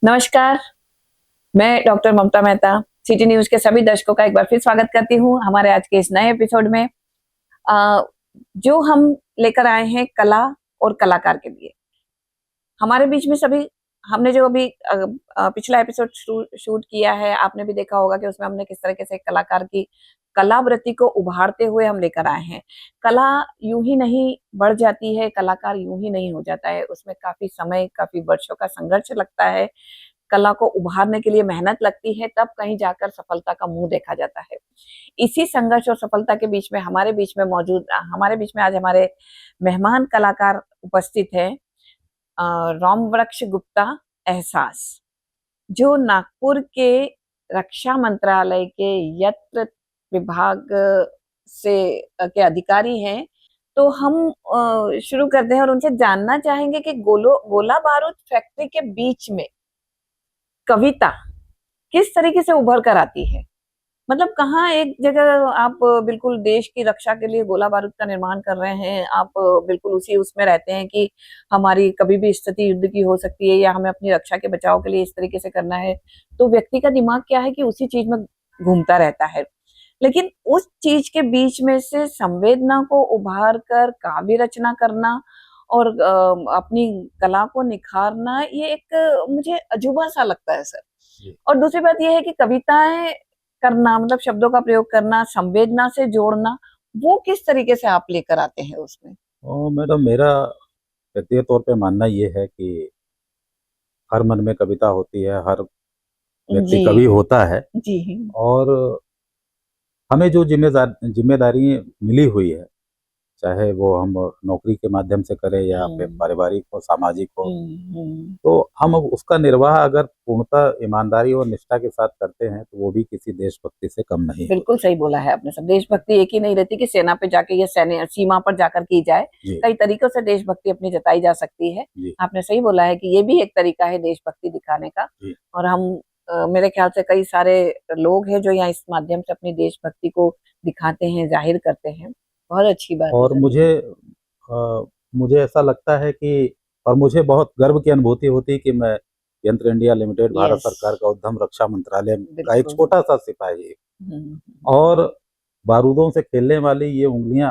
नमस्कार, मैं डॉक्टर ममता Mehta city news के सभी दर्शकों का एक बार फिर स्वागत करती हूँ हमारे आज के इस नए एपिसोड में। जो हम लेकर आए हैं कला और कलाकार के लिए। हमारे बीच में सभी हमने जो अभी पिछला एपिसोड शूट किया है, आपने भी देखा होगा कि उसमें हमने किस तरीके से कलाकार की कलावृत्ति को उभारते हुए हम लेकर आए हैं। कला यूं ही नहीं बढ़ जाती है, कलाकार यूं ही नहीं हो जाता है, उसमें काफ़ी समय, काफ़ी वर्षों का संघर्ष लगता है। कला को उभारने के लिए मेहनत लगती है, तब कहीं जाकर सफलता का मुँह देखा जाता है। इसी संघर्ष और सफलता के बीच में हमारे बीच में आज हमारे मेहमान कलाकार उपस्थित हैं। रामवृक्ष गुप्ता एहसास, जो नागपुर के रक्षा मंत्रालय के यंत्र विभाग से के अधिकारी हैं। तो हम शुरू करते हैं और उनसे जानना चाहेंगे कि गोला बारूद फैक्ट्री के बीच में कविता किस तरीके से उभर कर आती है। मतलब कहाँ एक जगह आप बिल्कुल देश की रक्षा के लिए गोला बारूद का निर्माण कर रहे हैं, आप बिल्कुल उसी उसमें रहते हैं कि हमारी कभी भी स्थिति युद्ध की हो सकती है या हमें अपनी रक्षा के बचाव के लिए इस तरीके से करना है। तो व्यक्ति का दिमाग क्या है कि उसी चीज में घूमता रहता है। लेकिन उस चीज के बीच में से संवेदना को उभार कर काव्य रचना करना और अपनी कला को निखारना, ये एक मुझे अजूबा सा लगता है सर। और दूसरी बात यह है कि कविताएं करना, मतलब शब्दों का प्रयोग करना, संवेदना से जोड़ना, वो किस तरीके से आप लेकर आते हैं उसमें? मैडम, मेरा व्यक्तिगत तौर पे मानना ये है कि हर मन में कविता होती है, हर व्यक्ति जी कवि होता है। जी और हमें जो जिम्मेदारी मिली हुई है, चाहे वो हम नौकरी के माध्यम से करें या फिर पारिवारिक हो, सामाजिक हो, तो हम उसका निर्वाह अगर पूर्णतः ईमानदारी और निष्ठा के साथ करते हैं तो वो भी किसी देशभक्ति से कम नहीं है। बिल्कुल सही बोला है आपने सब। देशभक्ति एक ही नहीं रहती कि सेना पे जाके या सैन्य सीमा पर जाकर की जाए। कई तरीकों से देशभक्ति अपनी जताई जा सकती है। आपने सही बोला है कि ये भी एक तरीका है देशभक्ति दिखाने का। और हम मेरे ख्याल से कई सारे लोग हैं जो यहाँ इस माध्यम से अपनी देशभक्ति को दिखाते हैं, जाहिर करते हैं। बहुत अच्छी बात और है। मुझे ऐसा लगता है कि, और मुझे बहुत गर्व की अनुभूति होती है कि मैं यंत्र इंडिया लिमिटेड, भारत सरकार का उद्यम रक्षा मंत्रालय का एक छोटा सा सिपाही, और बारूदों से खेलने वाली ये उंगलियां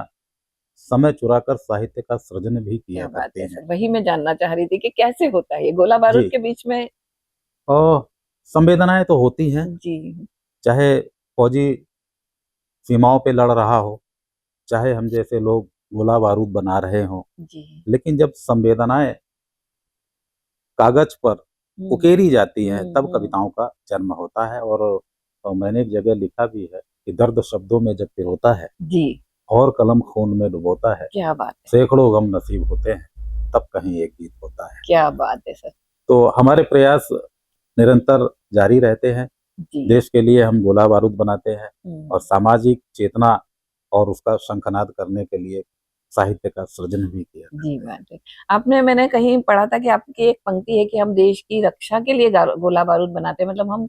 समय चुराकर साहित्य का सृजन भी किया करती हैं। वही मैं जानना चाह रही थी कि कैसे होता है ये गोला बारूद के बीच में। और संवेदनाएं तो होती हैं जी, चाहे फौजी सीमाओं पे लड़ रहा हो, चाहे हम जैसे लोग गोला बारूद बना रहे हों, लेकिन जब संवेदनाएं कागज पर उकेरी जाती हैं तब कविताओं का जन्म होता है। और मैंने एक जगह लिखा भी है कि दर्द शब्दों में जब पिरोता है और कलम खून में डुबोता है, क्या बात है, सैकड़ों गम नसीब होते हैं तब कहीं एक गीत होता है। क्या बात है सर। तो हमारे प्रयास निरंतर जारी रहते हैं। देश के लिए हम गोला बारूद बनाते हैं और सामाजिक चेतना और उसका शंखनाद करने के लिए साहित्य का सृजन भी किया। जी बात है। मैंने कहीं पढ़ा था कि आपकी एक पंक्ति है कि हम देश की रक्षा के लिए गोला बारूद बनाते हैं। मतलब हम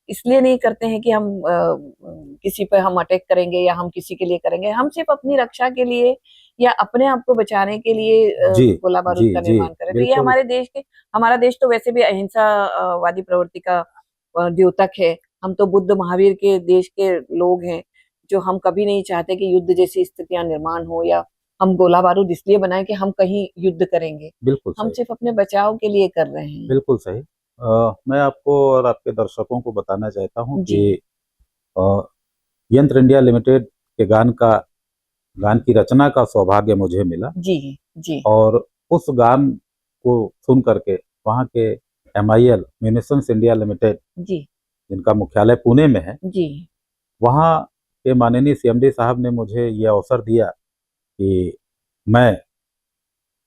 इसलिए नहीं करते हैं कि हम किसी पे हम अटैक करेंगे या हम किसी के लिए करेंगे, हम सिर्फ अपनी रक्षा के लिए या अपने आप को बचाने के लिए गोला बारूद का निर्माण करें। तो ये हमारा देश तो वैसे भी अहिंसा वादी प्रवृत्ति का द्योतक है। हम तो बुद्ध महावीर के देश के लोग हैं, जो हम कभी नहीं चाहते कि युद्ध जैसी स्थितियां निर्माण हो या हम गोला बारूद इसलिए बनाए कि हम कहीं युद्ध करेंगे। बिल्कुल हम सिर्फ अपने बचाव के लिए कर रहे हैं। बिल्कुल सही। मैं आपको और आपके दर्शकों को बताना चाहता हूँ कि यंत्र इंडिया लिमिटेड के गान की रचना का सौभाग्य मुझे मिला। जी। और उस गान को सुन करके वहाँ के MIL म्यूनिशंस इंडिया लिमिटेड, जिनका मुख्यालय पुणे में है, वहाँ के माननीय CMD साहब ने मुझे ये अवसर दिया कि मैं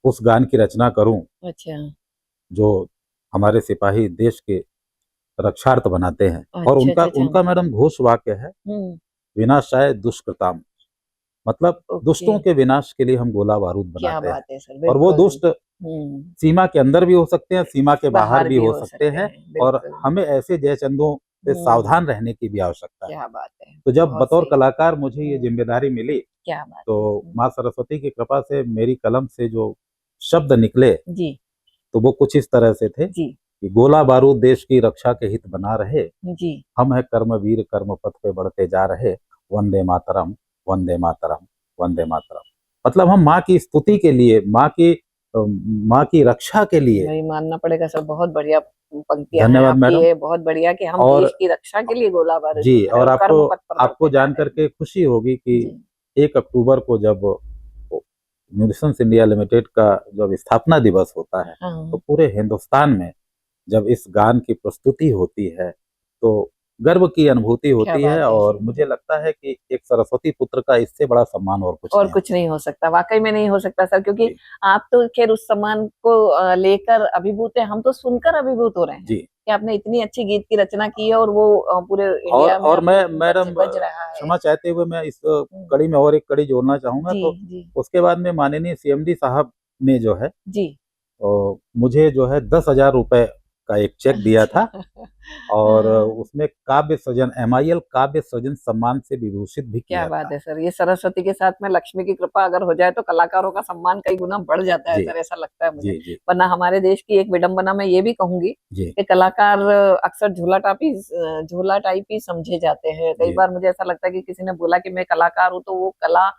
उस गान की रचना करूं। अच्छा। जो हमारे सिपाही देश के रक्षार्थ बनाते हैं। और उनका मैडम घोष वाक्य है, विनाशाय दुष्कृताम, मतलब दुष्टों के विनाश के लिए हम गोला बारूद बनाते हैं। सर, और वो दुष्ट सीमा के अंदर भी हो सकते हैं, सीमा के बाहर भी हो सकते हैं। और हमें ऐसे जयचंदों से सावधान रहने की भी आवश्यकता है। क्या बात है। तो जब बतौर कलाकार मुझे ये जिम्मेदारी मिली, तो माँ सरस्वती की कृपा से मेरी कलम से जो शब्द निकले तो वो कुछ इस तरह से थे कि गोला बारूद देश की रक्षा के हित बना रहे, जी हम है कर्मवीर कर्म पथ पे बढ़ते जा रहे, वंदे मातरम वंदे मातरम वंदे मातरम। मतलब हम माँ की स्तुति के लिए, माँ की रक्षा के लिए। वही मानना पड़ेगा सर, बहुत बढ़िया पंक्तियां हैं धन्यवाद आपकी, मैडम। ये बहुत बढ़िया कि हम और देश की रक्षा के लिए गोला बारूद जी, की तरह और कर्म आपको पथ पर आपको बढ़ते जा जान रहे हैं। करके खुशी होगी कि जी 1 अक्टूबर को जब म्यूनिशंस इंडिया लिमिटेड का जब स्थापना दिवस होता है, तो हाँ पूरे हिंदुस्तान में जब इस गान की प्रस्तुति होती है तो गर्व की अनुभूति क्या होती बात है, है और सर। मुझे लगता है कि एक सरस्वती पुत्र का इससे बड़ा सम्मान और कुछ और नहीं कुछ नहीं हो सकता, वाकई में नहीं हो सकता सर, क्योंकि जी आप तो खैर उस सम्मान को लेकर अभिभूत हैं, हम तो सुनकर अभिभूत हो रहे हैं जी। कि आपने इतनी अच्छी गीत की रचना की है और वो पूरे और इंडिया में और मैं मैडम बज रहा है। क्षमा चाहते हुए मैं इस हम्म, कड़ी में और एक कड़ी जोड़ना चाहूंगा। जी तो जी उसके बाद में माननीय सीएमडी साहब ने जो है जी मुझे जो है 10,000 रुपए का एक चेक दिया था, और हाँ, उसमें काव्य सृजन MIL काव्य सृजन सम्मान से विभूषित भी क्या किया बात था। है सर, ये सरस्वती के साथ में लक्ष्मी की कृपा अगर हो जाए तो कलाकारों का सम्मान कई गुना बढ़ जाता है जी सर, ऐसा लगता है मुझे। जी जी वरना हमारे देश की एक विडंबना मैं ये भी कहूंगी जी कि कलाकार अक्सर झोला टाइप ही समझे जाते हैं। कई जी बार मुझे ऐसा लगता है कि किसी ने बोला कि मैं कलाकार हूँ, तो वो कला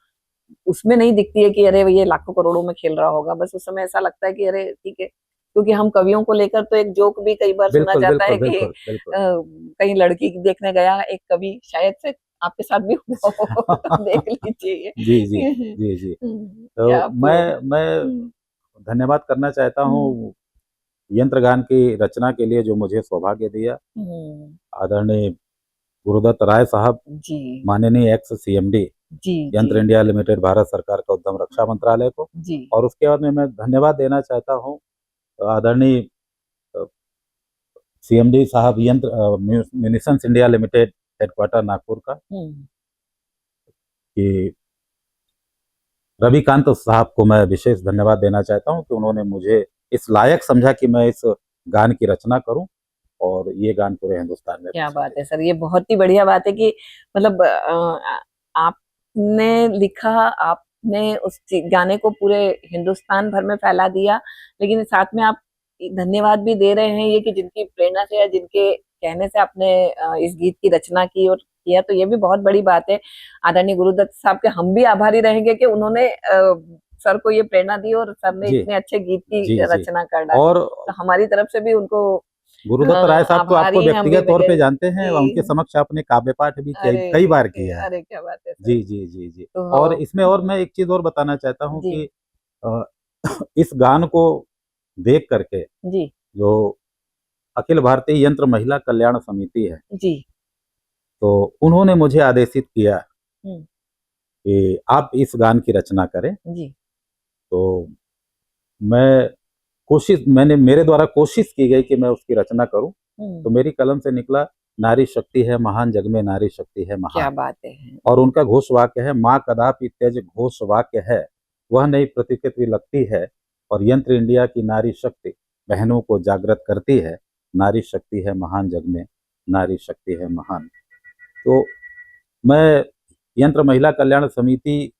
उसमें नहीं दिखती है कि अरे ये लाखों करोड़ों में खेल रहा होगा। बस उस समय ऐसा लगता है कि अरे ठीक है, क्योंकि हम कवियों को लेकर तो एक जोक भी कई बार सुना बिल्कुल जाता बिल्कुल है कि बिल्कुल बिल्कुल। कहीं लड़की देखने गया एक कवि, शायद से आपके साथ भी हुआ हो तो देख लीजिए जी जी ये। जी जी। क्या तो आपको मैं हम्म, धन्यवाद करना चाहता हम्म, हूँ यंत्र गान की रचना के लिए जो मुझे सौभाग्य दिया, हम्म, आदरणीय गुरुदत्त राय साहब, जी माननीय एक्स CMD जी जी यंत्र इंडिया लिमिटेड, भारत सरकार का उद्यम रक्षा मंत्रालय को। जी और उसके बाद में मैं धन्यवाद देना चाहता हूँ आदरणीय CMD साहब, munitions India limited headquarter Nagpur का, हम्म, कि रविकांत साहब को मैं विशेष धन्यवाद देना चाहता हूँ कि उन्होंने मुझे इस लायक समझा कि मैं इस गान की रचना करूं और ये गान पूरे हिंदुस्तान में क्या बात प्रचलित। है सर, ये बहुत ही बढ़िया बात है कि मतलब आपने लिखा, आपने उस गाने को पूरे हिंदुस्तान भर में फैला दिया, लेकिन साथ में आप धन्यवाद भी दे रहे हैं ये कि जिनकी प्रेरणा से या जिनके कहने से आपने इस गीत की रचना की और किया, तो ये भी बहुत बड़ी बात है। आदरणीय गुरुदत्त साहब के हम भी आभारी रहेंगे कि उन्होंने सर को ये प्रेरणा दी और सर ने जी इतने अच्छे गीत की जी जी। रचना कर डाली। और तो हमारी तरफ से भी उनको गुरुदत्त राय साहब तो आपको आभारी हैं हम भी व्यक्तिगत तौर पे जानते हैं, और उनके जी, समक्ष आपने काव्य पाठ भी कई अरे कई बार किया है। अरे क्या बात है सर। जी जी जी जी। और तो इसमें और मैं एक चीज और बताना चाहता हूँ जी कि अ, इस गान को देख करके जी जो अखिल भारतीय यंत्र महिला कल्याण समिति है, जी तो उन्होंने मुझे आदेशित किया हम्म, कि आप इस गान की रचना करें। जी तो मैंने मेरे द्वारा कोशिश की गई कि मैं उसकी रचना करूं। तो मेरी कलम से निकला, नारी शक्ति है महान जग में, नारी शक्ति है क्या महान। बात है। और उनका घोष वाक्य है, माँ कदापि त्यज घोष वाक्य है, वह नई प्रतिकृति लगती है, और यंत्र इंडिया की नारी शक्ति बहनों को जागृत करती है, नारी शक्ति है महान जग में, नारी शक्ति है महान। तो मैं यंत्र महिला कल्याण समिति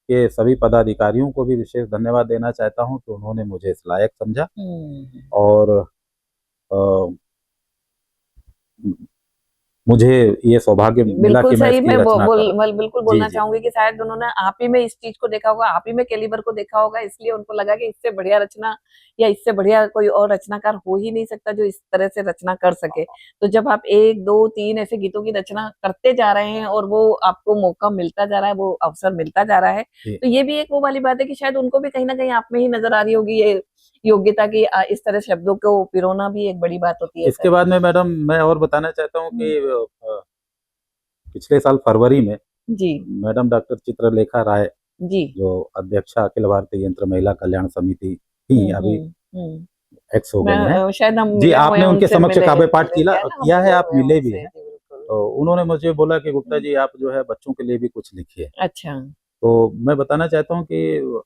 के सभी पदाधिकारियों को भी विशेष धन्यवाद देना चाहता हूं कि उन्होंने मुझे इस लायक समझा, हम्म, और अ, मुझे ये सौभाग्य मिला बिल्कुल कि मैं सही। इसकी मैं रचना करूं। बिल्कुल जी बोलना जी चाहूंगी कि शायद उन्होंने आप ही में इस चीज को देखा होगा, आप ही में कैलिबर को देखा होगा, इसलिए उनको लगा कि इससे बढ़िया रचना या इससे बढ़िया कोई और रचनाकार हो ही नहीं सकता जो इस तरह से रचना कर सके। तो जब आप एक दो तीन ऐसे गीतों की रचना करते जा रहे हैं और वो आपको मौका मिलता जा रहा है, वो अवसर मिलता जा रहा है, जी। तो ये भी एक वो वाली बात है कि शायद उनको भी कहीं ना कहीं आप में ही नजर आ रही होगी ये योग्यता की। इस तरह शब्दों को पिरोना भी एक बड़ी बात होती है इसके सर। बाद में मैडम मैं और बताना चाहता हूँ कि पिछले साल फरवरी में जी मैडम डॉक्टर चित्रलेखा राय, जी जो अध्यक्षा अखिल भारतीय यंत्र महिला कल्याण समिति थी, अभी हम्म। एक्स हो मैं गई हैं। शायद हम जी, मिले हुए हैं आपने उनके उनसे, समक्ष मिले काव्य पाठ मिले क्या ना, हम किया है, मिले आप हुए हैं मिले भी उनसे हैं। जी बिल्कुल। तो उन्होंने मुझे बोला कि गुप्ता जी आप जो है बच्चों के लिए भी कुछ लिखिए। अच्छा तो मैं बताना चाहता हूँ कि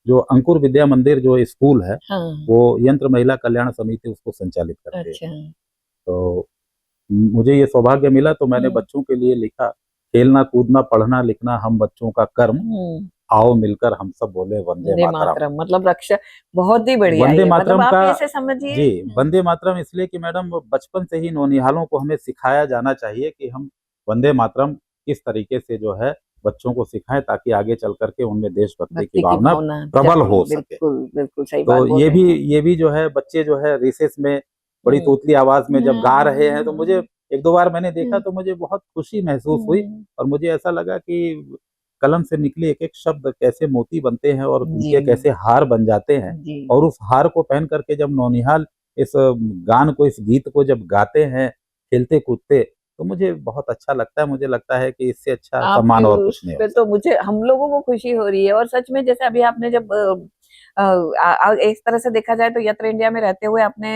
जो अंकुर विद्या मंदिर जो स्कूल है, हाँ वो यंत्र महिला कल्याण समिति उसको संचालित करती है। अच्छा तो मुझे ये सौभाग्य मिला, तो मैंने हम्म बच्चों के लिए लिखा, खेलना कूदना पढ़ना लिखना हम बच्चों का कर्म, हम्म आओ मिलकर हम सब बोले वंदे वंदे मातरम। मातरम मतलब रक्षा बहुत ही बढ़िया वंदे ये, मातरम मतलब आप का ऐसे समझिए। जी, वंदे मातरम इसलिए कि मैडम बचपन से ही नौनिहालों को हमें सिखाया जाना चाहिए कि हम वंदे मातरम किस तरीके से जो है बच्चों को सिखाएं, ताकि आगे चल करके उनमें देशभक्ति की भक्ति की भावना भावना प्रबल जागे, हो सके। बिल्कुल बिल्कुल सही बात तो बोल रहे हैं। ये भी जो है बच्चे जो है रिसेस में बड़ी हम्म तोतली आवाज में जब गा रहे हैं, तो मुझे हम्म एक दो बार मैंने देखा हम्म तो मुझे बहुत खुशी महसूस हुई, हम्म, और मुझे ऐसा लगा कि कलम से निकले एक एक शब्द कैसे मोती बनते हैं और जी उनके कैसे हार बन जाते हैं। जी और उस हार को पहन करके जब नौनिहाल इस गान को, इस गीत को जब गाते हैं खेलते कूदते, तो मुझे बहुत अच्छा लगता है। मुझे लगता है कि इससे अच्छा आपके सम्मान और कुछ नहीं हो उसपे तो सकता। मुझे, हम लोगों को खुशी हो रही है। और सच में जैसे अभी आपने जब एक तरह से देखा जाए तो यत्र इंडिया में रहते हुए अपने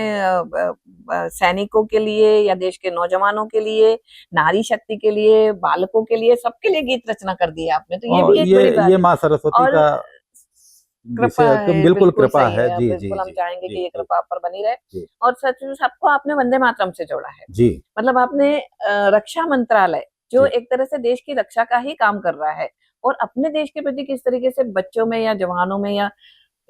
सैनिकों के लिए या देश के नौजवानों के लिए, नारी शक्ति के लिए, बालकों के लिए, सबके लिए गीत रचना कर दी है आपने, तो ये और भी एक बड़ी बात ये है। माँ सरस्वती और का कृपा विषय है, बिल्कुल बिल्कुल कृपा सही है। है, जी, जी, बिल्कुल हम जी, चाहेंगे कि जी, ये जी, कृपा आप पर बनी रहे। जी, और सच में सबको आपने वंदे मातरम से जोड़ा है। जी, मतलब आपने रक्षा मंत्रालय जो जी, एक तरह से देश की रक्षा का ही काम कर रहा है, और अपने देश के प्रति किस तरीके से बच्चों में या जवानों में या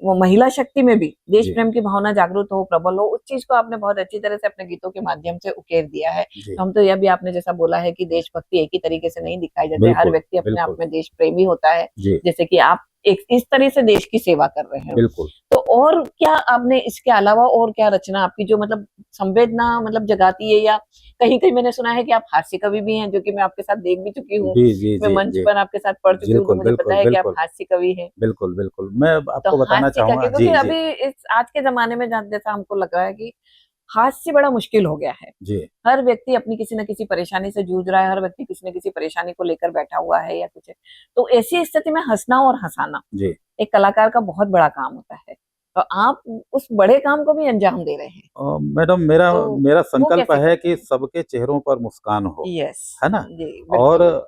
वो महिला शक्ति में भी देश जी, प्रेम की भावना जागरूक हो, प्रबल हो, उस चीज को आपने बहुत अच्छी तरह से अपने गीतों के माध्यम से उकेर दिया है। जी, तो हम तो यह भी, आपने जैसा बोला है कि देशभक्ति एक ही तरीके से नहीं दिखाई जाती, हर बिल्कुल, व्यक्ति अपने आप बिल्कुल, में देश प्रेमी होता है। जी, जैसे कि आप एक इस तरह से देश की सेवा कर रहे हैं। बिल्कुल। तो और क्या आपने इसके अलावा और क्या रचना आपकी जो मतलब संवेदना मतलब जगाती है, या कहीं कहीं मैंने सुना है कि आप हास्य कवि भी हैं, जो कि मैं आपके साथ देख भी चुकी हूँ, जी, जी, मैं जी, मंच जी, पर आपके साथ पढ़ चुकी हूँ, तो बिल्कुल, मुझे पता बिल्कुल, है कि आप बिल्कुल, हास्य कवि हैं। बिल्कुल, बिल्कुल। मैं तो आपको बताना हास्य का चाहूँगा। क्या, क्योंकि जी, जी, अभी इस आज के जमाने में जैसा हमको लग रहा है कि हास्य बड़ा मुश्किल हो गया है। जी, हर व्यक्ति अपनी किसी न किसी परेशानी से जूझ रहा है, हर व्यक्ति किसी न किसी परेशानी को लेकर बैठा हुआ है या कुछ है। तो ऐसी स्थिति में हंसना और हंसाना जी। एक कलाकार का बहुत बड़ा काम होता है। तो आप उस बड़े काम को भी अंजाम दे रहे हैं। मैडम मेरा तो मेरा वो संकल्प कैसे है करते कि हैं? सबके चेहरों पर मुस्कान हो, यस, है ना? जी, और बिल्कुल।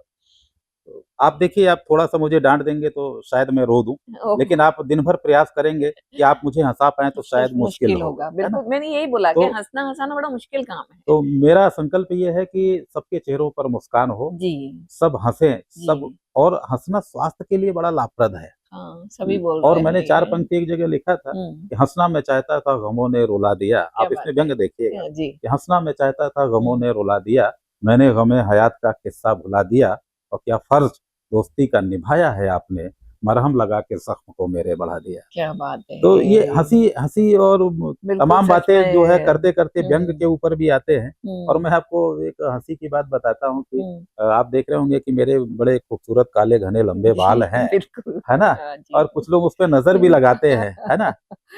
आप देखिए, आप थोड़ा-सा मुझे डाँट देंगे तो शायद मैं रो दूँ, ओह! लेकिन आप दिन भर प्रयास करेंगे कि आप मुझे हँसा पाएँ तो सच शायद मुश्किल मुश्किल होगा, होगा। है ना? बिल्कुल, मैंने यही बोला कि तो हँसना-हँसाना बड़ा मुश्किल काम है। तो मेरा संकल्प ये है कि सबके चेहरों पर मुस्कान हो, जी, सब हँसें, सब। जी। और हँसना स्वास्थ्य के लिए बड़ा लाभप्रद है। हाँ, सभी बोल और रहे मैंने हैं 4 ये। पंक्ति एक जगह लिखा था हुँ, कि हँसना मैं चाहता था गमों ने रुला दिया। क्या आप बात इसमें है। व्यंग देखिएगा जी। कि हँसना मैं चाहता था गमों हुँ, ने रुला दिया, मैंने गमे हयात का किस्सा भुला दिया, और क्या फ़र्ज़ दोस्ती का निभाया है आपने, मरहम लगा के ज़ख्म को मेरे बढ़ा दिया। क्या बात तो ये है। हँसी हँसी और बिल्कुल तमाम सच बातें जो है में। करते-करते व्यंग हुँ, के ऊपर भी आते हैं। और मैं हुँ, आपको एक हँसी की बात बताता हूँ कि हुँ। आप देख रहे होंगे कि मेरे बड़े खूबसूरत काले घने लंबे जी, बाल हैं, बिल्कुल। है ना? हाँ जी। और कुछ लोग उस पे नज़र भी लगाते हैं, है ना?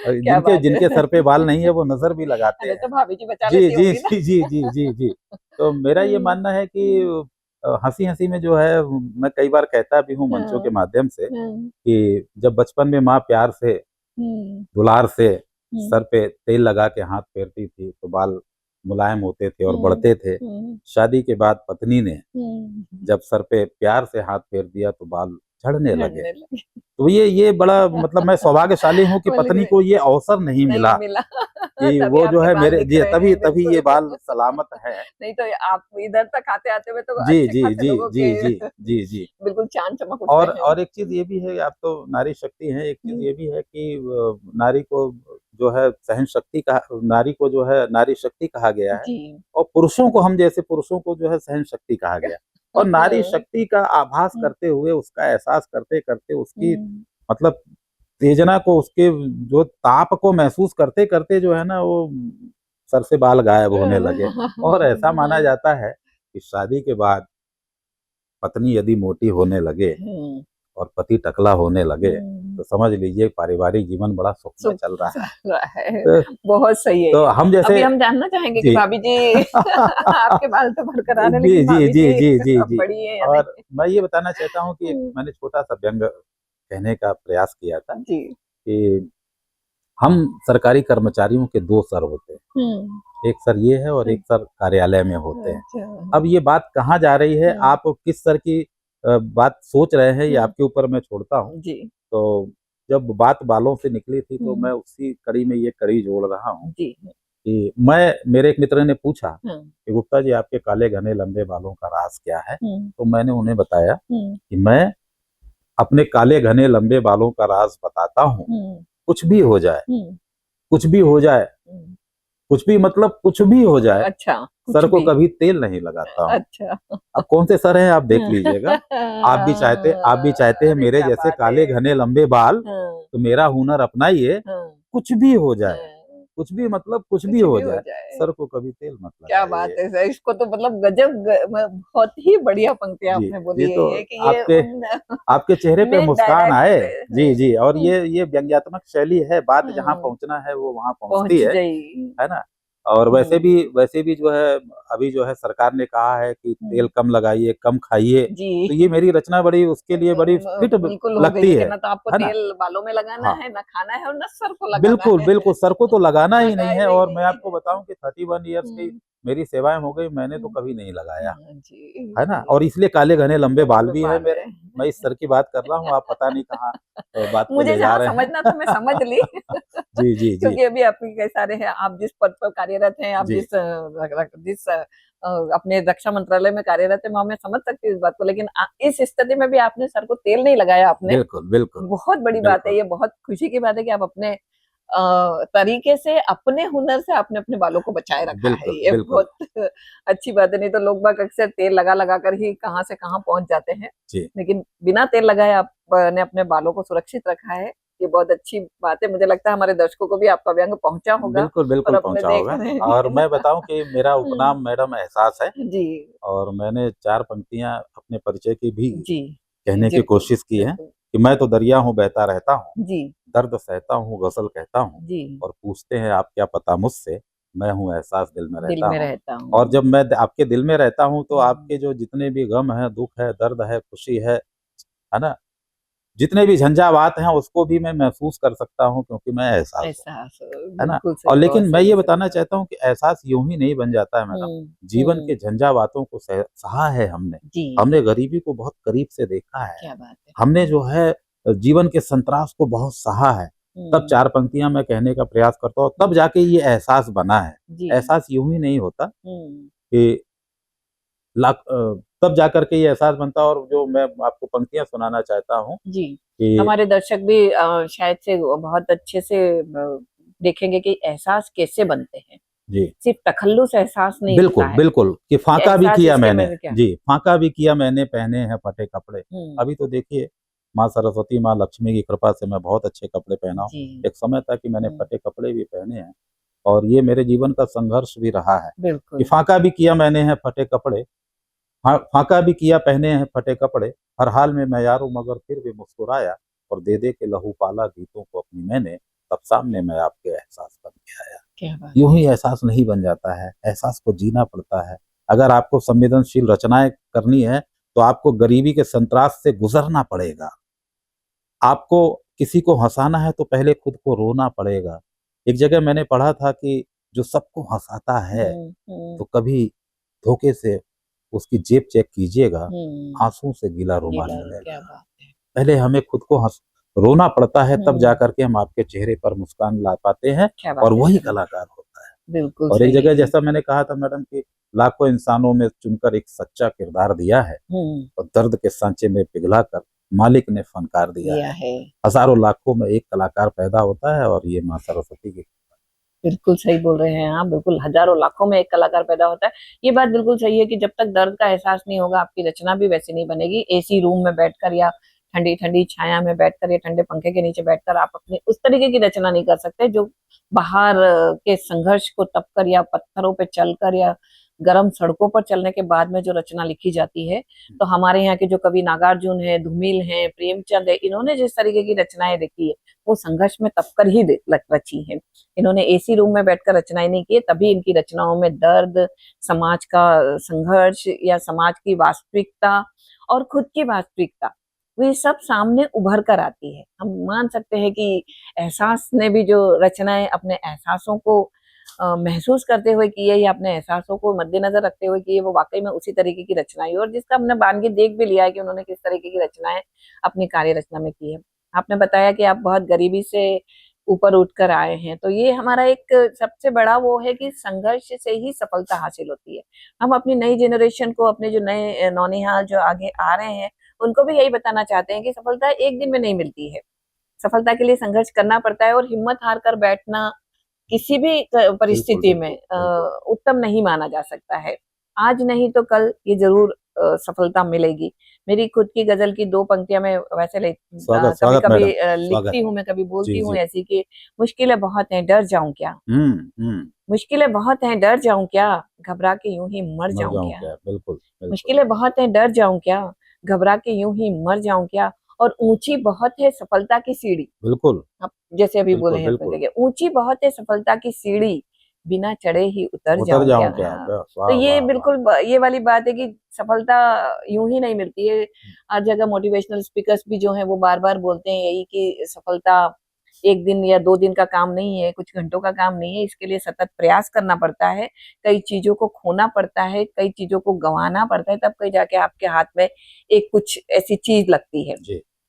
क्या जिनके बात जिनके है। सर पे बाल नहीं है वो नज़र भी लगाते अरे, तो हैं। भाभी जी बचा जी, लेती जी, होंगी ना? जी, जी, जी, जी, जी। तो मेरा ये हुँ, मानना है कि हुँ, हँसी-हँसी में जो है मैं कई बार कहता भी हूँ मंचों के हाँ, माध्यम से हाँ, कि जब बचपन में माँ प्यार से, हुँ, दुलार से हुँ, सर पे तेल लगा के हाथ फेरती थी तो बाल मुलायम होते थे और हुँ, बढ़ते थे। हुँ, शादी के बाद पत्नी ने हुँ, जब सर पे प्यार से हाथ फेर दिया तो बाल झड़ने लगे। झड़ने लगे। तो ये बड़ा मतलब मैं सौभाग्यशाली हूँ कि बोल पत्नी गए, को ये अवसर नहीं नहीं मिला मिला। कि तभी वो जो आपके है बाल मेरे दिख जी रहे तभी हैं, तभी ये बिल्कुल। बाल सलामत हैं। नहीं तो आप इधर तक आते-आते में तो जी, अच्छे जी, खासे जी, लोगों जी, के जी, जी, जी। बिल्कुल चाँद चमक उठते हैं। और एक चीज़ ये भी है, आप तो नारी शक्ति हैं, एक चीज़ हुँ, ये भी है कि नारी को जो है सहन शक्ति कहा, नारी को जो है नारी शक्ति कहा गया है, जी। और पुरुषों को, हम जैसे पुरुषों को जो है सहन शक्ति कहा गया। और नारी शक्ति का आभास हुँ, करते हुए, उसका एहसास करते-करते, उसकी हुँ। मतलब उत्तेजना को, उसके जो ताप को महसूस करते-करते जो है ना वो सर से बाल गायब होने लगे। और ऐसा माना जाता है कि शादी के बाद पत्नी यदि मोटी होने लगे हुँ, और पति टकला होने लगे, हुँ। तो समझ लीजिए पारिवारिक जीवन बड़ा सुखमय सुख चल रहा है। रहा है। तो बहुत सही है तो ये। हम अभी जैसे हम जानना चाहेंगे कि जी। भाभी जी आपके बाल तो बरकरार है, जी, लेकिन जी, भाभी जी, जी जी, जी, अब जी। बड़ी है या और नहीं? मैं ये बताना चाहता हूँ कि एक हुँ, मैंने छोटा-सा व्यंग कहने का प्रयास किया था जी। कि हम सरकारी कर्मचारियों के 2 सर होते हैं। हुँ, एक सर ये है और हुँ। एक सर कार्यालय में होते हैं। अच्छा। अब ये बात कहाँ जा रही है, हुँ, आप किस सर की बात सोच रहे हैं, ये हुँ। आपके ऊपर मैं छोड़ता हूँ। जी, तो जब बात बालों से निकली थी तो हुँ। मैं उसी कड़ी में ये कड़ी जोड़ रहा हूँ जी, कि मेरे एक मित्र ने पूछा हाँ। कि गुप्ता जी आपके काले घने लंबे बालों का राज क्या है? हुँ, तो मैंने उन्हें बताया हुँ, कि मैं अपने काले घने लंबे बालों का राज बताता हूँ। कुछ भी हो जाए, कुछ भी हो जाए, कुछ भी मतलब कुछ भी हो जाए, अच्छा, सर को कभी तेल नहीं लगाता हूँ। अच्छा। अब कौन से सर हैं आप देख लीजिएगा। आप भी चाहते हैं अरे मेरे क्या जैसे बात काले है। घने लंबे बाल, हाँ, तो मेरा हुनर अपनाइए। हाँ, कुछ भी हो जाए, हाँ, कुछ भी मतलब कुछ भी कुछ हो भी हो जाए, जाए। सर को कभी तेल मत क्या बात लगाइए। है सर, इसको तो मतलब गजब बहुत ही बढ़िया पंक्तियां जी, आपने ये बोली है तो ये कि ये आपके उन आपके चेहरे पे में मुस्कान आए। जी, जी। और डायरेक्ट ये व्यंग्यात्मक शैली है, बात जहाँ पहुँचना है वो वहाँ पहुँचती पहुंच गई। है ना? और हम्म, वैसे भी जो है अभी जो है सरकार ने कहा है कि तेल हम्म, कम लगाइए, कम खाइए, जी। तो ये मेरी रचना बड़ी उसके लिए बड़ी फिट बिल्कुल हो गई लगती है कि ना तो आपको है ना? तेल बालों में लगाना हाँ। है, ना खाना है और ना सर को लगाना बिल्कुल, है। बिल्कुल, सर को तो लगाना ही नहीं है। लगाएगा ही और मैं नहीं आपको है। बताऊँ कि 31 इयर्स की हम्म, मेरी सेवाएँ हो गई, मैंने तो हम्म, कभी नहीं लगाया, हाँ जी, है ना? जी। और इसलिए काले घने लंबे बाल लंबे भी हैं बाल मेरे। है। मैं इस सर की बात कर रहा हूँ, आप पता नहीं कहाँ बात को मुझे ले जा जहाँ रहे हैं। समझना था मैं समझ ली। जी, जी, जी। क्योंकि अभी आपके कई सारे हैं, आप जिस पद पर कार्यरत हैं, आप जी, अपने रक्षा मंत्रालय में कार्यरत हैं, वहाँ मैं समझ सकती हूँ इस बात को, लेकिन इस स्थिति में भी आपने सर को तेल नहीं लगाया आपने। बिल्कुल, बिल्कुल, बहुत बड़ी बात है, बिल्कुल। ये बहुत खुशी की बात है कि आप अपने तरीके से, अपने हुनर से आपने अपने बालों को बचाए रखा है। बिल्कुल, ये बिल्कुल। बहुत अच्छी बात है, नहीं तो लोग बाग अक्सर तेल लगा कर ही कहाँ से कहाँ पहुंच जाते हैं। जी। लेकिन बिना तेल लगाए आपने अपने बालों को सुरक्षित रखा है, ये बहुत अच्छी बात है। मुझे लगता है हमारे दर्शकों को भी आपका व्यंग पहुंचा होगा बिल्कुल, और बिल्कुल अपने पहुँचा देख होगा। रहे हैं, और है ना? मैं बताऊँ कि मेरा उपनाम मैडम एहसास है। जी, और मैंने 4 पंक्तियाँ अपने परिचय की भी जी, कहने की बिल्कुल, कोशिश की है बिल्कुल। कि मैं तो दरिया हूँ बहता रहता हूँ, जी, दर्द सहता हूँ गज़ल कहता हूँ, जी, और पूछते हैं आप क्या पता मुझसे, मैं हूँ एहसास दिल में दिल रहता में हूँ। रहता और हूँ। जब मैं आपके दिल में रहता हूँ तो हुँ, आपके जो जितने भी गम हैं, दुःख है, दर्द है, खुशी है ना? जितने भी झंझावात हैं उसको भी मैं महसूस कर सकता हूँ, क्योंकि मैं एहसास हूँ, एहसास है ना? बिल्कुल और सही, बहुत लेकिन मैं सही, ये सही बताना बात। चाहता हूँ कि एहसास यूँ ही नहीं बन जाता है मैडम। हुँ, जीवन के हुँ, झंझावातों को सहा है हमने। जी, हमने गरीबी को बहुत करीब से देखा है। क्या बात है। हमने हुँ, जो है जीवन के संतरास को बहुत सहा है। तब हुँ, 4 पंक्तियाँ मैं कहने का प्रयास करता हूँ, हुँ, तब जाके ये एहसास बना है। जी, एहसास यूँ ही नहीं होता हुँ, कि तब जाकर के ये एहसास बनता है। और जो मैं आपको पंक्तियाँ सुनाना चाहता हूँ जी। कि हमारे दर्शक भी शायद से वो बहुत अच्छे से देखेंगे कि एहसास कैसे बनते हैं। जी, सिर्फ़ तखल्लुस एहसास नहीं होता बिल्कुल, है, बिल्कुल कि फाँका भी एहसास किया इसके मैंने। में क्या जी, फाँका भी किया मैंने, पहने हैं फटे कपड़े। हुँ, अभी तो देखिए, माँ सरस्वती, माँ लक्ष्मी की कृपा से मैं बहुत अच्छे कपड़े पहना हूँ। जी, एक समय था कि मैंने हुँ, फटे कपड़े भी पहने हैं, और ये मेरे जीवन का संघर्ष भी रहा है कि बिल्कुल, फाँका भी किया मैंने हैं फटे कपड़े, फाँका भी किया पहने हैं फटे कपड़े, हर हाल में मैं यारूँ मगर फिर भी मुस्कुराया, और दे के लहू पाला गीतों को अपनी मैंने, तब सामने मैं आपके एहसास बन के आया। क्या बात यूँ है। ही एहसास नहीं बन जाता है, एहसास को जीना पड़ता है। अगर आपको संवेदनशील रचनाएँ करनी है, तो आपको गरीबी के संत्रास से गुज़रना पड़ेगा। आपको किसी को हँसाना है तो पहले खुद को रोना पड़ेगा। एक जगह मैंने पढ़ा था कि जो सबको हँसाता है, हुँ, हुँ, तो कभी धोखे से उसकी जेब चेक कीजिएगा, हुँ, आँसू से गीला रुमाल गीला क्या मिलेगा। बात है। पहले हमें खुद को रोना पड़ता है, तब हुँ, जाकर के हम आपके चेहरे पर मुस्कान ला पाते हैं, क्या और बात है वही सर, कलाकार होता है। बिल्कुल और एक सही। जगह जैसा मैंने कहा था मैडम कि लाखों इंसानों में चुनकर एक सच्चा किरदार दिया है, हुँ, और दर्द के सांचे में पिघला कर मालिक ने फनकार दिया दिया है। है। हज़ारों लाखों में एक कलाकार पैदा होता है, और ये माँ सरस्वती की। बिल्कुल सही बोल रहे हैं आप, बिल्कुल हज़ारों लाखों में एक कलाकार पैदा होता है। ये बात बिल्कुल सही है कि जब तक दर्द का एहसास नहीं होगा, आपकी रचना भी वैसी नहीं बनेगी। एसी रूम में बैठकर या ठंडी-ठंडी छाया में बैठकर या ठंडे पंखे के नीचे बैठकर आप अपनी उस तरीके की रचना नहीं कर सकते जो बाहर के संघर्ष को तप कर या पत्थरों पे चलकर या गरम सड़कों पर चलने के बाद में जो रचना लिखी जाती है। तो हमारे यहाँ के जो कवि नागार्जुन हैं, धूमिल हैं, प्रेमचंद हैं, इन्होंने जिस तरीके की रचनाएँ लिखी है, वो संघर्ष में तप कर ही रची हैं। इन्होंने एसी रूम में बैठकर रचनाएँ नहीं की है, तभी इनकी रचनाओं में दर्द, समाज का संघर्ष या समाज की वास्तविकता और खुद की वास्तविकता, वो ये सब सामने उभर कर आती है। हम मान सकते हैं कि एहसास ने भी जो रचनाएँ अपने एहसासों को महसूस करते हुए की है या अपने एहसासों को मद्देनज़र रखते हुए की है, वो वाक़ई में उसी तरीके की रचनाएँ है और जिसका हमने बानगी देख भी लिया है कि उन्होंने किस तरीके की रचनाएँ अपनी कार्य रचना में की है। आपने बताया कि आप बहुत गरीबी से ऊपर उठकर आए हैं, तो ये हमारा एक सबसे बड़ा वो है कि संघर्ष से ही सफलता हासिल होती है। हम अपनी नई जनरेशन को, अपने जो नए नौनिहाल जो आगे आ रहे हैं, उनको भी यही बताना चाहते हैं कि सफलता एक दिन में नहीं मिलती है, सफलता के लिए संघर्ष करना पड़ता है, और हिम्मत हार कर बैठना किसी भी परिस्थिति में उत्तम नहीं माना जा सकता है। आज नहीं तो कल ये जरूर सफलता मिलेगी। मेरी खुद की गजल की 2 पंक्तियां मैं वैसे कभी-कभी लिखती हूँ, मैं कभी बोलती हूँ ऐसी कि मुश्किलें बहुत हैं, डर जाऊं क्या, मुश्किलें बहुत हैं, डर जाऊं क्या, घबरा के यूं ही मर जाऊं क्या, बिल्कुल, मुश्किलें बहुत हैं, डर जाऊं क्या, घबरा के यूं ही मर जाऊं क्या, और ऊंची बहुत है सफलता की सीढ़ी। बिल्कुल, अब जैसे अभी बोले हैं अपने जगह, ऊंची बहुत है सफलता की सीढ़ी, बिना चढ़े ही उतर जाऊं क्या। तो ये बिल्कुल ये वाली बात है कि सफलता यूं ही नहीं मिलती है। हर जगह मोटिवेशनल स्पीकर्स भी जो हैं वो बार बार बोलते हैं यही कि सफलता एक दिन या 2 दिन का काम नहीं है, कुछ घंटों का काम नहीं है, इसके लिए सतत प्रयास करना पड़ता है, कई चीजों को खोना पड़ता है, कई चीजों को गंवाना पड़ता है, तब कहीं जाके आपके हाथ में एक कुछ ऐसी चीज लगती है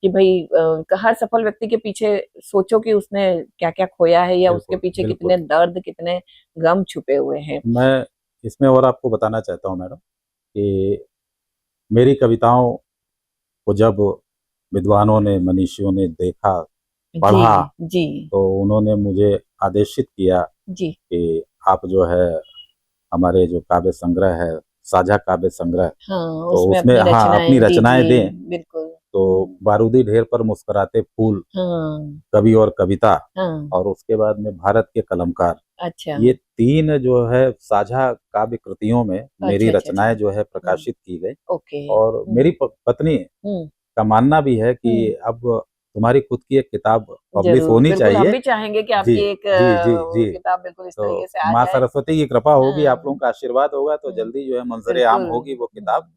कि भाई हर सफल व्यक्ति के पीछे सोचो कि उसने क्या क्या खोया है, या उसके पीछे कितने दर्द, कितने गम छुपे हुए हैं। मैं इसमें और आपको बताना चाहता हूँ मैडम कि मेरी कविताओं को जब विद्वानों ने, मनीषियों ने देखा, पढ़ा, जी, तो उन्होंने मुझे आदेशित किया जी, कि आप जो है हमारे जो काव्य संग्रह है, साझा काव्य संग्रह, तो उसमें अपनी रचनाएं दें। बिल्कुल। तो बारूदी ढेर पर मुस्कुराते फूल, कवि और कविता, और उसके बाद में भारत के कलमकार, ये 3 जो है साझा काव्य कृतियों में मेरी रचनाएं जो है प्रकाशित की गई। और मेरी पत्नी का मानना भी है कि अब तुम्हारी खुद की एक किताब पब्लिश होनी चाहिए। हम भी चाहेंगे कि आपकी एक किताब बिल्कुल इस तरीके से आ माँ जाए। सरस्वती की कृपा होगी, आप लोगों का आशीर्वाद होगा तो जल्दी जो है मंजर आम होगी वो किताब।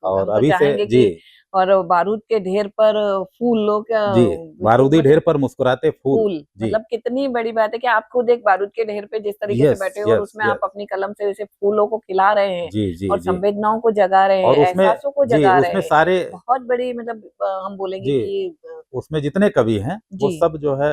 और अभी से जी, और बारूद के ढेर पर फूलों का, जी, बारूदी ढेर पर मुस्कुराते फूल, मतलब कितनी बड़ी बात है कि आप खुद एक बारूद के ढेर पे जिस तरीके से बैठे हो और उसमें आप अपनी कलम से जैसे फूलों को खिला रहे हैं, और संवेदनाओं को जगा रहे हैं, एहसासों को जगा रहे हैं, सारे बहुत बड़ी, मतलब हम बोलेंगे कि उसमें जितने कवि हैं वो सब जो है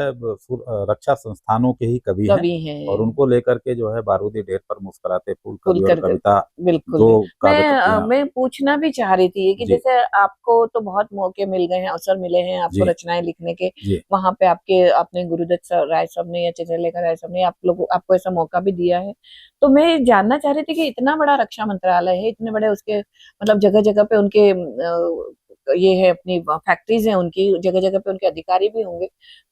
रक्षा संस्थानों के ही कवि हैं, और उनको लेकर के जो है बारूदी ढेर पर मुस्कुराते फूल, कवि और कविता, बिल्कुल। मैं पूछना भी चाह रही थी कि जैसे आपको तो बहुत मौके मिल गए हैं, अवसर मिले हैं आपको रचनाएं लिखने के, वहां पे अपने गुरुदत्त राय साहब ने या चित्रलेखा राय साहब ने आपको ऐसा मौका भी दिया है। तो मैं जानना चाह रही थी कि इतना बड़ा रक्षा मंत्रालय है, इतने बड़े उसके मतलब जगह जगह पे उनके ये है, अपनी फैक्ट्रीज हैं उनकी, जगह जगह पे उनके अधिकारी भी होंगे,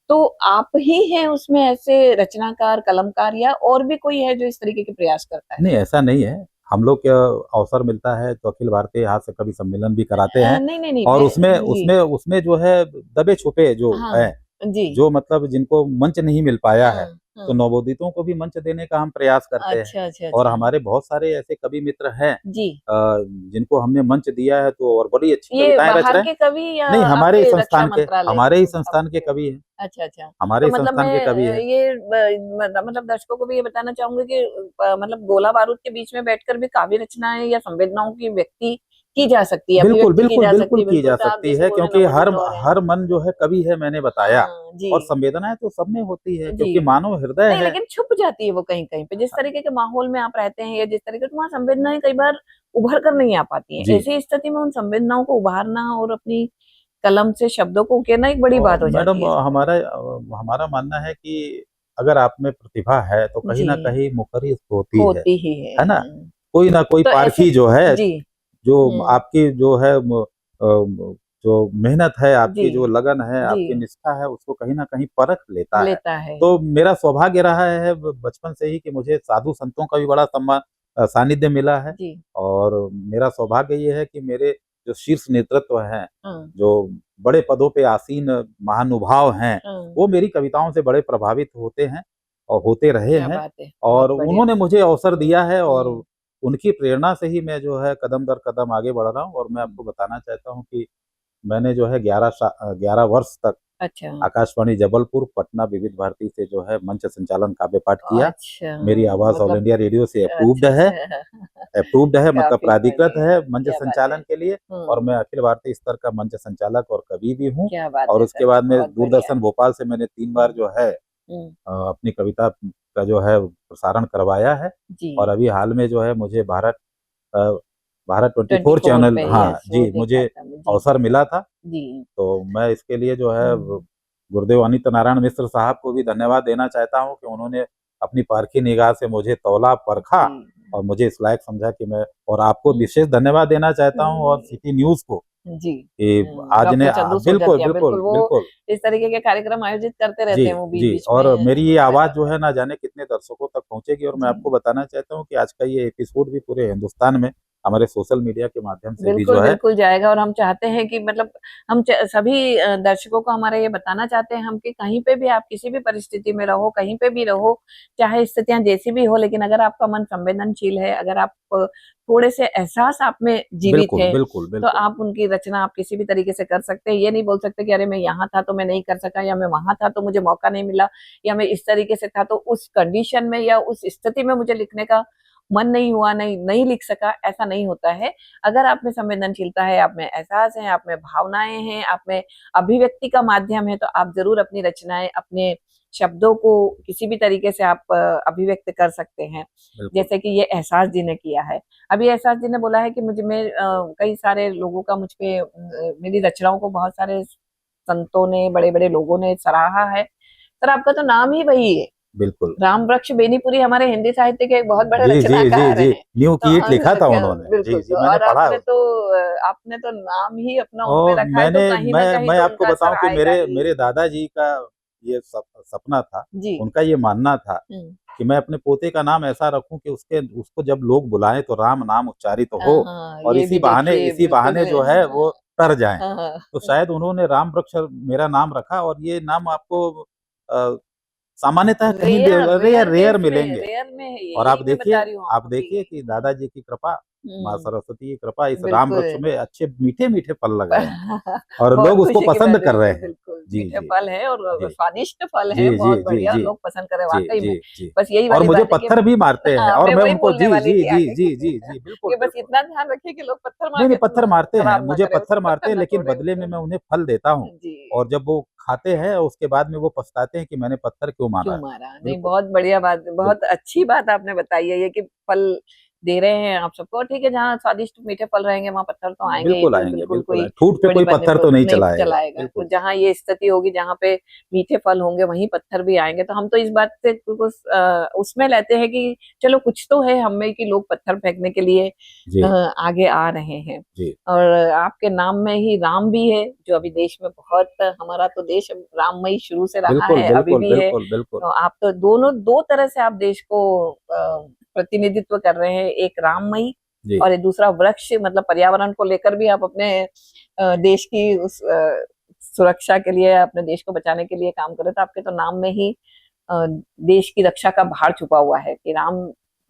तो आप ही हैं उसमें ऐसे रचनाकार, कलमकार, या और भी कोई है जो इस तरीके के प्रयास करता है? नहीं, ऐसा नहीं है। हम लोग क्या अवसर मिलता है तो अखिल भारतीय हास्य कवि सम्मेलन भी कराते हैं। नहीं, और उसमें जो है दबे छुपे जो है, जो मतलब जिनको मंच नहीं मिल पाया है, तो नवोदितों को भी मंच देने का हम प्रयास करते हैं। और हमारे बहुत सारे ऐसे कवि मित्र हैं जिनको हमने मंच दिया है, तो और बड़ी अच्छी कविताएं रच रहे हैं। नहीं, हमारे ही संस्थान के कवि हैं। अच्छा। हमारे तो संस्थान के कवि हैं। ये मतलब दर्शकों को भी ये बताना चाहूंगी कि मतलब गोला बारूद के बीच में बैठकर भी काव्य रचनाएं या संवेदनाओं की व्यक्ति की जा सकती है, बिल्कुल की जा सकती है, क्योंकि हर मन जो है कवि है, मैंने बताया। और संवेदनाएं तो सब में होती है, क्योंकि मानव हृदय है। लेकिन छुप जाती है वो कहीं कहीं पे, जिस तरीके के माहौल में आप रहते हैं या जिस तरीके से, वहाँ संवेदनाएं कई बार उभर कर नहीं आ पाती हैं। ऐसी स्थिति में उन संवेदनाओं को उभारना और अपनी कलम से शब्दों को उकेरना एक बड़ी बात हो जाती है। मैडम, हमारा मानना है कि अगर आप में प्रतिभा है तो कहीं ना कहीं मुखरित होती है ना। कोई ना कोई पारखी जो है, जो आपकी जो है जो मेहनत है, आपकी जो लगन है, आपकी निष्ठा है, उसको कहीं ना कहीं परख लेता है। तो मेरा सौभाग्य रहा है बचपन से ही कि मुझे साधु संतों का भी बड़ा सानिध्य मिला है। और मेरा सौभाग्य ये है कि मेरे जो शीर्ष नेतृत्व हैं, जो बड़े पदों पे आसीन महानुभाव हैं, वो मेरी कविताओं से बड़े प्रभावित होते हैं और होते रहे हैं। और उन्होंने मुझे अवसर दिया है, और उनकी प्रेरणा से ही मैं जो है कदम दर कदम आगे बढ़ रहा हूँ। और मैं आपको बताना चाहता हूँ कि मैंने जो है 11 वर्ष तक आकाशवाणी जबलपुर, पटना विविध भारती से जो है मंच संचालन काव्य पाठ किया। मेरी आवाज ऑल इंडिया रेडियो से अप्रूव्ड है, मतलब प्राधिकृत है मंच संचालन के लिए। और मैं अखिल भारतीय स्तर का मंच संचालक और कवि भी हूँ। और उसके बाद में दूरदर्शन भोपाल से मैंने 3 बार जो है अपनी कविता का जो है प्रसारण करवाया है। और अभी हाल में जो है मुझे भारत भारत 24 24 चैनल, पे, हाँ यस, वो जी, देखा मुझे था जी। अवसर मिला था। जी। तो मैं इसके लिए जो है हम्म, गुरुदेव अनित नारायण मिश्र साहब को भी धन्यवाद देना चाहता हूँ कि उन्होंने अपनी परखी निगाह से मुझे तौला, परखा जी। और मुझे इस लायक समझा कि मैं, और आपको हम्म, विशेष धन्यवाद देना चाहता हूँ और सिटी न्यूज़ को जी। कि आज ने डॉक्टर चंदू बिल्कुल, सोजतिया, बिल्कुल, बिल्कुल वो बिल्कुल। इस तरीके के कार्यक्रम आयोजित करते जी, रहते हैं, वो बीच जी। बीच और में मेरी ये हमारे आवाज़ द्वारा। जो है ना जाने कितने दर्शकों तक पहुँचेगी, और मैं जी। आपको बताना चाहता हूँ कि आज का ये एपिसोड भी पूरे हिंदुस्तान में हमारे सोशल मीडिया के माध्यम से भी बिल्कुल, जो है, बिल्कुल जाएगा, और हम चाहते हैं कि मतलब हम सभी दर्शकों को हमारे ये बताना चाहते हैं हम कि कहीं पे भी आप किसी भी परिस्थिति में रहो, कहीं पे भी रहो, चाहे स्थितियां जैसी भी हो, लेकिन अगर आपका मन संवेदनशील है, अगर आप थोड़े से एहसास आप में जीवित बिल्कुल, है, बिल्कुल, तो बिल्कुल। आप उनकी रचना आप किसी भी तरीके से कर सकते हैं। ये नहीं बोल सकते कि अरे मैं यहाँ था तो मैं नहीं कर सका, या मैं वहां था तो मुझे मौका नहीं मिला, या मैं इस तरीके से था तो उस कंडीशन में या उस स्थिति में मुझे लिखने का मन नहीं हुआ, नहीं लिख सका, ऐसा नहीं होता है। अगर आप में संवेदनशीलता है, आप में एहसास है, आप में भावनाएं हैं, आप में अभिव्यक्ति का माध्यम है, तो आप जरूर अपनी रचनाएं, अपने शब्दों को किसी भी तरीके से आप अभिव्यक्त कर सकते हैं, बिल्कुल। जैसे कि ये एहसास जी ने किया है। अभी एहसास जी ने बोला है कि कई सारे लोगों का मुझ पे मेरी रचनाओं को बहुत सारे संतों ने, बड़े बड़े लोगों ने सराहा है। सर, आपका तो नाम ही वही है। बिल्कुल। राम वृक्ष बेनीपुरी हमारे हिंदी साहित्य के एक बहुत बड़े जी, जी, जी, रचनाकार जी। हैं। न्यू तो कीट लिखा था उन्होंने। जी, बिल्कुल, जी, तो मैंने और पढ़ा है उसको। आपने तो नाम ही अपना उन पे और रखा है, तो कहीं न कहीं मैं तो आपको उनका असर बताऊँ कि आएगा मेरे ही। मेरे दादाजी का ये सपना था, जी। उनका ये मानना था हुँ। कि मैं अपने पोते का नाम ऐसा रखूँ कि उसके उसको जब लोग बुलाएँ तो राम नाम उच्चारित हो, हाँ, और ये भी देखिए इसी बिल्कुल बहाने जो है वो तर जाएँ। हाँ, हाँ, तो हाँ। शायद उन्होंने राम वृक्ष मेरा नाम रखा, और ये नाम आपको अ, सामान्यतः कहीं रेयर रेयर रेयर केस में मिलेंगे। रेयर में है ये, और यही मैं बता रही हूँ आप आपको देखिए कि कि दादाजी की कृपा, माँ हुँ, सरस्वती की कृपा इस राम बिल्कुल। वृक्ष में अच्छे मीठे-मीठे फल लग रहे हैं, और बहुत लोग उसको खुशी की पसंद बात है कर रहे कि हैं। बिल्कुल जी, मीठे जी, फल हैं और जी। स्वादिष्ट फल जी, हैं, जी, बहुत जी, बढ़िया, जी। लोग पसंद कर रहे हैं जी, वाक़ई में। जी, जी। बस यही और वाली मुझे बात है कि पत्थर भी मारते हैं, हाँ, और मैं मैं वही उनको बोलने जी, वाली जी, थी जी, आगे जी, कि जी, जी, बिल्कुल, कि बस बिल्कुल। इतना ध्यान रखिए कि लोग पत्थर मार नहीं, के नहीं, पत्थर मारते हैं, खराब ना मुझे करें, पत्थर उसको मारते पत्थर हैं, ना लेकिन तोड़े बदले में उसको। मैं उन्हें फल देता हूँ, जी। और जब वो खाते हैं उसके बाद में वो पछताते हैं कि मैंने पत्थर क्यों मारा क्यों है। मारा? नहीं, बिल्कुल, बहुत बढ़िया बात, बहुत बिल्कुल। अच्छी बात आपने बताई है ये कि फल दे रहे हैं आप सबको, और ठीक है, जहाँ स्वादिष्ट मीठे फल रहेंगे वहाँ पत्थर तो आएँगे, ये बिल्कुल तो आएँगे, बिल्कुल बिल्कुल कोई आएँ ठूठ पे बड़ी कोई बात नहीं, पत्थर तो तो नहीं नहीं चलाएगा। चलाएगा। तो बिल्कुल। जहाँ ये स्थिति होगी, जहाँ पे मीठे फल होंगे, वहीं पत्थर भी आएँगे। तो हम तो इस बात से बिल्कुल उसमें लेते हैं कि चलो कुछ तो है हम में कि लोग पत्थर फेंकने के लिए जी, आगे आ रहे हैं। जी। और आपके नाम में ही राम भी है, जो अभी देश में बहुत, हमारा तो देश राममय शुरू से रहा बिल्कुल, है, अभी बिल्कुल, भी है। बिल्कुल, बिल्कुल। तो आप तो दोनों 2 तरह से आप देश को प्रतिनिधित्व कर रहे हैं, एक राममयी जी। और एक दूसरा वृक्ष, मतलब पर्यावरण को लेकर भी आप अपने देश की उस सुरक्षा के लिए, अपने देश को बचाने के लिए काम कर रहे हैं। तो आपके तो नाम में ही देश की रक्षा का भार छुपा हुआ है कि राम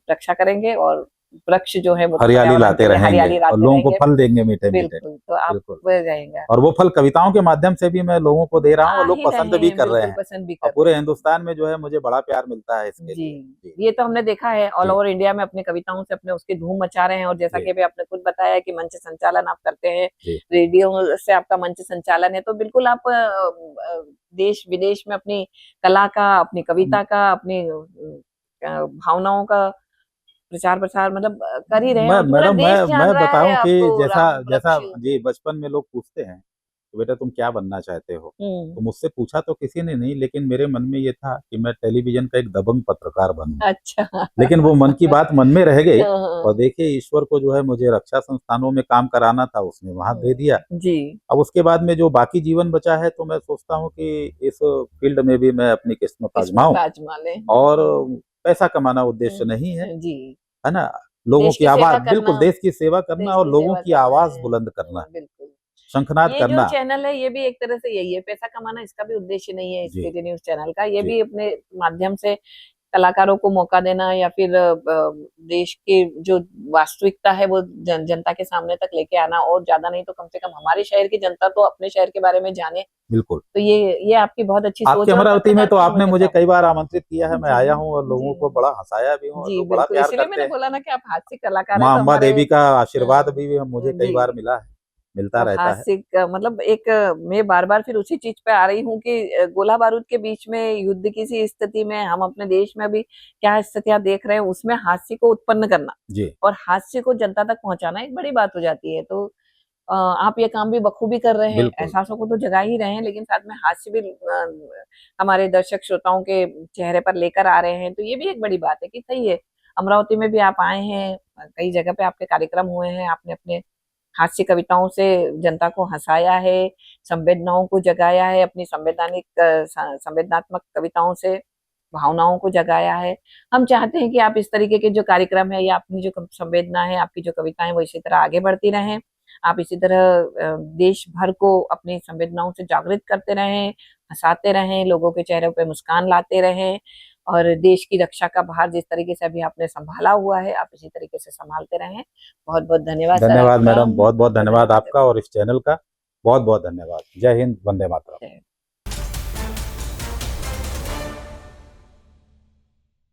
रक्षा करेंगे, और वृक्ष जो है वो तो हरियाली पर्यावरण लाते के लिए रहेंगे हरियाली और लाते लोगों को रहेंगे। फल देंगे मीठे-मीठे। बिल्कुल, तो आप बिल्कुल। रहेंगे। और वो फल कविताओं के माध्यम से भी मैं लोगों को दे रहा हूँ, और आ लोग ही पसंद रहे भी हैं, कर रहे बिल्कुल हैं, पसंद भी और कर रहे पूरे हैं। हिंदुस्तान में जो है मुझे बड़ा प्यार मिलता है इसके जी, लिए। जी, ये तो हमने देखा है ऑल जी, ओवर इंडिया में अपनी कविताओं से अपने उसकी धूम मचा रहे हैं, और जैसा जी, कि अभी आपने खुद बताया कि मंच संचालन आप करते हैं, जी, रेडियो से आपका मंच संचालन है, तो बिल्कुल आप देश-विदेश में अपनी कला का, अपनी हम कविता का, अपनी भावनाओं का प्रचार-प्रसार मतलब कर ही रहे हैं, मैं और पूरा मैडम देश जान मैं रहा है बताऊँ कि आपको जैसा राम जैसा वृक्ष। जी, बचपन में लोग पूछते हैं, कि बेटा तुम क्या बनना चाहते हो? हुँ, तो मुझसे पूछा तो किसी ने नहीं, लेकिन मेरे मन में ये था कि मैं टेलीविज़न का एक दबंग पत्रकार बनूँ। अच्छा। लेकिन वो मन की बात मन में रह गई, हाँ, हाँ। और देखिए ईश्वर को जो है मुझे रक्षा संस्थानों में काम कराना था, उसने वहाँ दे दिया। जी। अब उसके बाद में जो बाकी जीवन बचा है, तो मैं सोचता हूँ कि इस फ़ील्ड में भी मैं अपनी किस्मत किस्मत आज़माऊँ, आज़मा लें। और पैसा कमाना उद्देश्य नहीं है, जी। है ना? लोगों देश की की सेवा आवाज़, बिल्कुल करना, देश की सेवा करना देश और की लोगों सेवा की करना आवाज़ है। बुलंद करना, बिल्कुल। शंखनाद ये जो करना। चैनल है, ये भी एक तरह से यही है, पैसा कमाना इसका भी उद्देश्य नहीं है इस जी, सिटी न्यूज़ चैनल का। ये जी, भी अपने माध्यम से कलाकारों को मौका देना, या फिर देश की जो वास्तविकता है वो जनता के सामने तक लेके आना, और ज़्यादा नहीं तो कम से कम हमारे शहर की जनता तो अपने शहर के बारे में जाने। बिल्कुल। तो ये आपकी बहुत अच्छी आपकी सोच है, और अमरावती में तो पत्रकारिता आपने समझ मुझे लेता कई बार आमंत्रित किया है, मैं जी, आया हूँ और जी। लोगों को बड़ा हँसाया भी हूँ, और जी, लोग बड़ा बिल्कुल, प्यार इसीलिए करते मैंने हैं। बोला ना कि आप हास्य कलाकार हैं, माँ तो अम्बा हमारे देवी का आशीर्वाद भी मुझे कई जी। बार मिला है। मिलता रहता है। हास्य का मतलब एक मैं बार बार फिर उसी चीज पे आ रही हूँ कि गोला बारूद के बीच में युद्ध की सी स्थिति में हम अपने देश में अभी क्या स्थितियां देख रहे हैं, उसमें हास्य को उत्पन्न करना जी और हास्य को जनता तक पहुंचाना एक बड़ी बात हो जाती है। तो आप ये काम भी बखूबी कर रहे हैं, बिल्कुल एहसासों को तो जगा ही रहे हैं, लेकिन साथ में हास्य भी हमारे दर्शक श्रोताओं के चेहरे पर लेकर आ रहे हैं। तो ये भी एक बड़ी बात है कि सही है, अमरावती में भी आप आए हैं, कई जगह पे आपके कार्यक्रम हुए हैं, आपने अपने हास्य कविताओं से जनता को हंसाया है, संवेदनाओं को जगाया है, अपनी संवेदनात्मक कविताओं से भावनाओं को जगाया है। हम चाहते हैं कि आप इस तरीके के जो कार्यक्रम है या अपनी जो संवेदना है, आपकी जो कविताएं, वो इसी तरह आगे बढ़ती रहें। आप इसी तरह देश भर को अपनी संवेदनाओं से जागृत करते रहें, हंसाते रहें, लोगों के चेहरों पे मुस्कान लाते रहें और देश की रक्षा का भार जिस तरीके से अभी आपने संभाला हुआ है, आप इसी तरीके से संभालते रहें। बहुत बहुत धन्यवाद सर धन्यवाद आपका। मैडम, बहुत बहुत धन्यवाद आपका और इस चैनल का बहुत बहुत धन्यवाद। जय हिंद, वंदे मातरम।